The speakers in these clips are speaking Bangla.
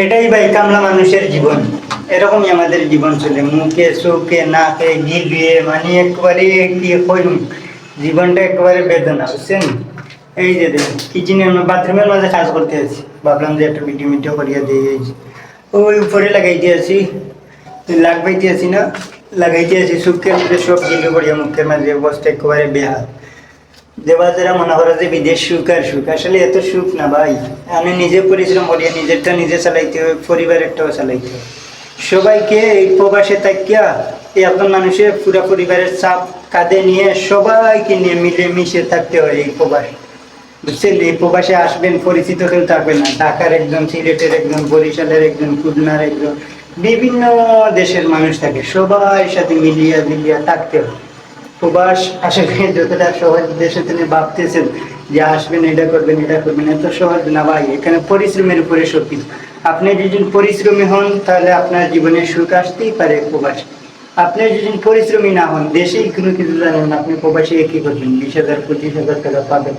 এটাই ভাই কামলা মানুষের জীবন। এরকমই আমাদের জীবন চলে, মুখে চোখে নাকে গিলিয়ে মানে একবারে কি কইম, জীবনটা একেবারে বেদনা, বুঝছেন? এই যে দেখুন কিচেনে আমরা বাথরুমের মাঝে কাজ করতে আছি, ভাবলাম যে একটা ভিডিও মিডিও করিয়া দিয়ে যাইছি। ওই উপরে লাগাইতে আছি, লাগবাইতে আছি না, লাগাইতে আছি সুখের মধ্যে সব গিলে করিয়া মুখের মাঝে অবস্থা একেবারে বেহাল। দেবাজেরা মনে করে যে বিদেশ সুখ আর সুখ, আসলে এত সুখ না ভাই। আমি নিজে পরিশ্রম করিয়া নিজেরটা নিজে চালাইতে হবে, পরিবারেরটাও চালাইতে হবে। সবাইকে এই প্রবাসে থাকিয়া এই আপনার মানুষের পুরা পরিবারের চাপ কাঁধে নিয়ে সবাইকে নিয়ে মিলে মিশে থাকতে হয় এই প্রবাসে, বুঝছেন? এই প্রবাসে আসবেন, পরিচিত কেউ থাকবে না, ঢাকার একজন, সিলেটের একজন, বরিশালের একজন, খুলনার একজন, বিভিন্ন দেশের মানুষ থাকে, সবাই সাথে মিলিয়া মিলিয়া থাকতে হয়। প্রবাস আসলে যতটা সহজ দেশে তিনি ভাবতেছেন যে আসবেন এটা করবেন এটা করবেন, এত সহজ না ভাই। এখানে পরিশ্রমের উপরে সব কিছু। আপনি যদি পরিশ্রমী হন তাহলে আপনার জীবনে সুখ আসতেই পারে প্রবাসে। আপনি যদি পরিশ্রমী না হন, দেশেই কোনো কিছু জানেন না, আপনি প্রবাসে কি করবেন? 20,000 25,000 টাকা পাবেন,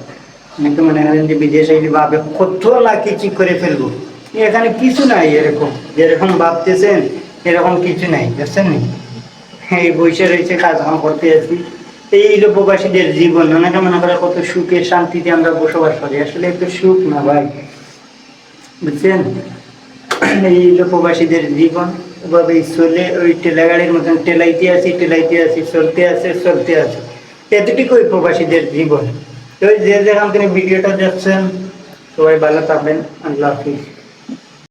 অনেকে মনে করেন যে বিদেশে ভাবে কত না কিছু করে ফেলবো। এখানে কিছু নাই এরকম, যেরকম ভাবতেছেন এরকম কিছু নাই, বুঝছেন? এই বসে রয়েছে, কাজ কাম করতে আছি। এই হলো প্রবাসীদের জীবন। অনেকে মনে করে কত সুখে শান্তিতে আমরা বসবাস করি, আসলে একটু সুখ না ভাই, বুঝছেন? এই হলো প্রবাসীদের জীবন। ওভাবেই চলে, ওই ঠেলা গাড়ির মতন টেলাইতে আছি, চলতে আছে। এতটুকুই প্রবাসীদের জীবন। তো যে যেখান থেকে ভিডিওটা দেখছেন সবাই ভালো থাকবেন। আল্লাহ হাফিজ।